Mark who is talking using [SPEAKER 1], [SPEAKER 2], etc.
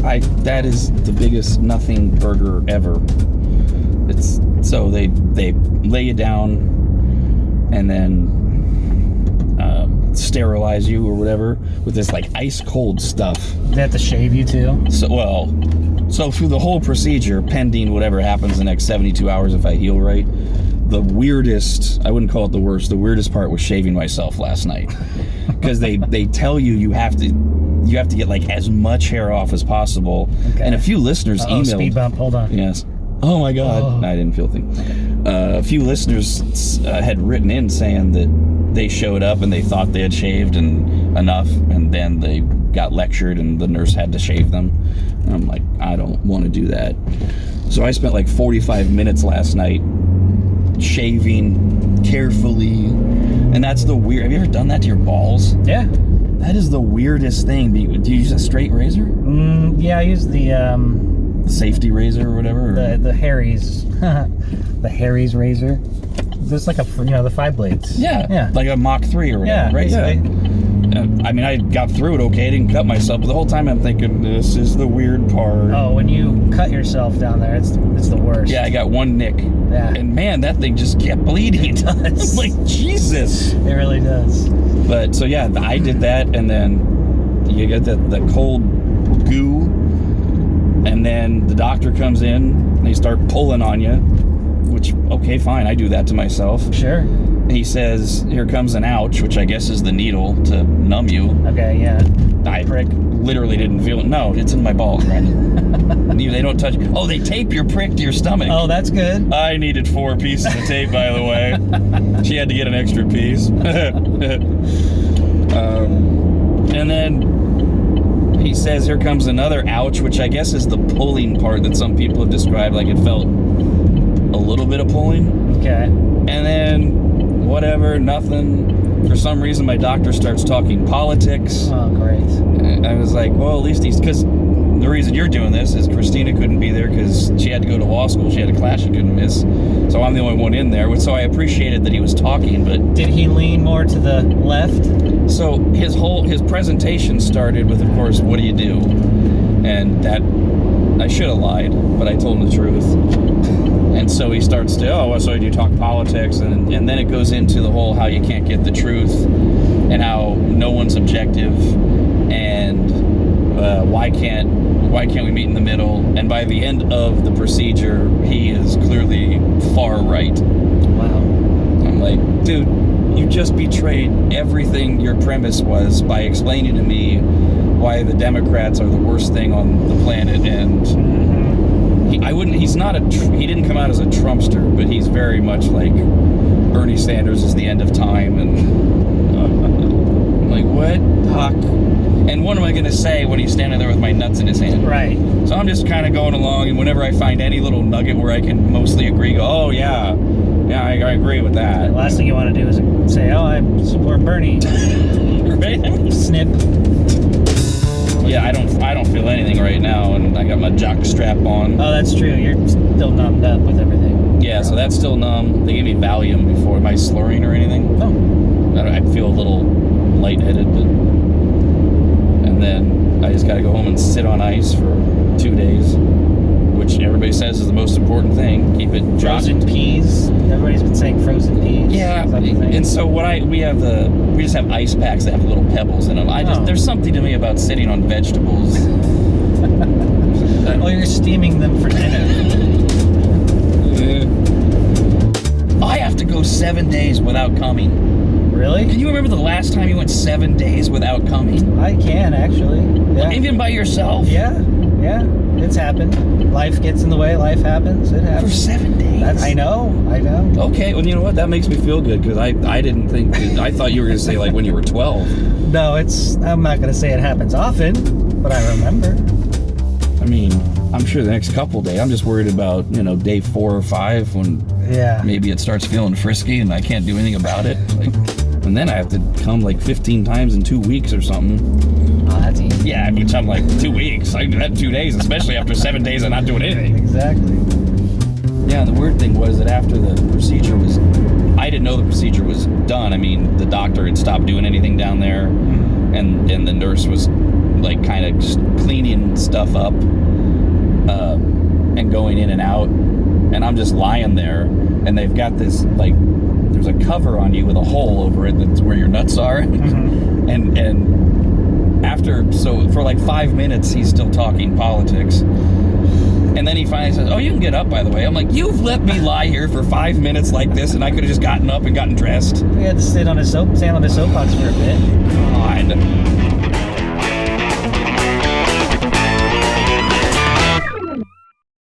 [SPEAKER 1] That is the biggest nothing burger ever. It's so they lay you down and then sterilize you or whatever with this like ice cold stuff.
[SPEAKER 2] They have to shave you too?
[SPEAKER 1] So through the whole procedure, pending whatever happens the next 72 hours if I heal right, the weirdest, I wouldn't call it the worst, the weirdest part was shaving myself last night. Because they tell you have to get like as much hair off as possible. Okay. And a few listeners emailed.
[SPEAKER 2] Speed bump, hold on.
[SPEAKER 1] Yes. Oh my God.
[SPEAKER 2] Oh.
[SPEAKER 1] No, I didn't feel a thing.
[SPEAKER 2] Okay.
[SPEAKER 1] A few listeners had written in saying that they showed up and they thought they had shaved and enough, and then they got lectured and the nurse had to shave them. And I'm like, I don't want to do that. So I spent like 45 minutes last night shaving carefully. And that's the weird... Have you ever done that to your balls?
[SPEAKER 2] Yeah.
[SPEAKER 1] That is the weirdest thing. Do you use a straight razor?
[SPEAKER 2] Yeah, I use the
[SPEAKER 1] safety razor or whatever? Or?
[SPEAKER 2] The Harry's. The Harry's razor. There's like the 5 blades.
[SPEAKER 1] Yeah. Like a Mach 3 or whatever, right?
[SPEAKER 2] Basically.
[SPEAKER 1] Yeah. I mean, I got through it okay. I didn't cut myself, but the whole time I'm thinking, this is the weird part.
[SPEAKER 2] Oh, when you cut yourself down there, it's the worst.
[SPEAKER 1] Yeah, I got one nick.
[SPEAKER 2] Yeah.
[SPEAKER 1] And man, that thing just kept bleeding.
[SPEAKER 2] It does.
[SPEAKER 1] Like, Jesus.
[SPEAKER 2] It really does.
[SPEAKER 1] But, so yeah, I did that, and then you get the cold goo, and then the doctor comes in, and they start pulling on you, which, okay, fine, I do that to myself.
[SPEAKER 2] Sure.
[SPEAKER 1] And he says, here comes an ouch, which I guess is the needle to numb you.
[SPEAKER 2] Okay, yeah.
[SPEAKER 1] I literally didn't feel it. No, it's in my balls, Brandon. They don't touch. Oh, they tape your prick to your stomach.
[SPEAKER 2] Oh, that's good.
[SPEAKER 1] I needed 4 pieces of tape, by the way. She had to get an extra piece. And then he says, here comes another ouch, which I guess is the pulling part that some people have described, like it felt a little bit of pulling.
[SPEAKER 2] Okay.
[SPEAKER 1] And then, whatever, nothing. For some reason, my doctor starts talking politics.
[SPEAKER 2] Oh, great.
[SPEAKER 1] I was like, well, at least because the reason you're doing this is Christina couldn't be there because she had to go to law school. She had a class she couldn't miss. So I'm the only one in there. So I appreciated that he was talking, but...
[SPEAKER 2] Did he lean more to the left?
[SPEAKER 1] So his presentation started with, of course, what do you do? And that... I should have lied, but I told him the truth. And so he starts to, so you talk politics, and then it goes into the whole how you can't get the truth, and how no one's objective, and why can't we meet in the middle? And by the end of the procedure, he is clearly far right.
[SPEAKER 2] Wow.
[SPEAKER 1] I'm like, dude, you just betrayed everything your premise was by explaining to me why the Democrats are the worst thing on the planet, and he didn't come out as a Trumpster, but he's very much like Bernie Sanders is the end of time, and I'm like, what? Huck. And what am I going to say when he's standing there with my nuts in his hand?
[SPEAKER 2] Right.
[SPEAKER 1] So I'm just kind of going along, and whenever I find any little nugget where I can mostly agree, go, oh, yeah, I agree with that.
[SPEAKER 2] The last thing you want to do is say, oh, I support Bernie.
[SPEAKER 1] Right?
[SPEAKER 2] Snip.
[SPEAKER 1] Yeah, I don't feel anything right now, and I got my jock strap on.
[SPEAKER 2] Oh, that's true. You're still numbed up with everything.
[SPEAKER 1] Yeah, so that's still numb. They gave me Valium before. Am I slurring or anything?
[SPEAKER 2] No.
[SPEAKER 1] I feel a little lightheaded, and then I just got to go home and sit on ice for 2 days, which everybody says is the most important thing. Keep it
[SPEAKER 2] frozen
[SPEAKER 1] dropped.
[SPEAKER 2] Peas. Everybody's been saying frozen peas.
[SPEAKER 1] Yeah, and so we just have ice packs that have little pebbles in them. There's something to me about sitting on vegetables.
[SPEAKER 2] Well, you're steaming them for dinner.
[SPEAKER 1] I have to go 7 days without coming.
[SPEAKER 2] Really?
[SPEAKER 1] Can you remember the last time you went 7 days without coming?
[SPEAKER 2] I can, actually. Yeah.
[SPEAKER 1] Even by yourself?
[SPEAKER 2] Yeah. It's happened. Life gets in the way. Life happens. It happens.
[SPEAKER 1] For 7 days?
[SPEAKER 2] I know.
[SPEAKER 1] Okay, well, you know what? That makes me feel good, because I didn't think... I thought you were going to say, like, when you were 12.
[SPEAKER 2] No, I'm not going to say it happens often, but I remember.
[SPEAKER 1] I mean, I'm sure the next couple days, I'm just worried about, day 4 or 5 when maybe it starts feeling frisky and I can't do anything about it. And then I have to come like 15 times in 2 weeks or something.
[SPEAKER 2] Oh, that's easy.
[SPEAKER 1] Yeah, which I'm like, 2 weeks? I can do that in 2 days, especially after 7 days of not doing anything.
[SPEAKER 2] Exactly.
[SPEAKER 1] Yeah, the weird thing was that after the procedure was... I didn't know the procedure was done. I mean, the doctor had stopped doing anything down there, and the nurse was like kind of cleaning stuff up and going in and out, and I'm just lying there, and they've got this, like, there's a cover on you with a hole over it that's where your nuts are.
[SPEAKER 2] Mm-hmm.
[SPEAKER 1] and after, so for like 5 minutes he's still talking politics, and then he finally says, oh, you can get up, by the way. I'm like, you've let me lie here for 5 minutes like this, and I could have just gotten up and gotten dressed.
[SPEAKER 2] We had to stand on his soapbox for a bit.
[SPEAKER 1] God.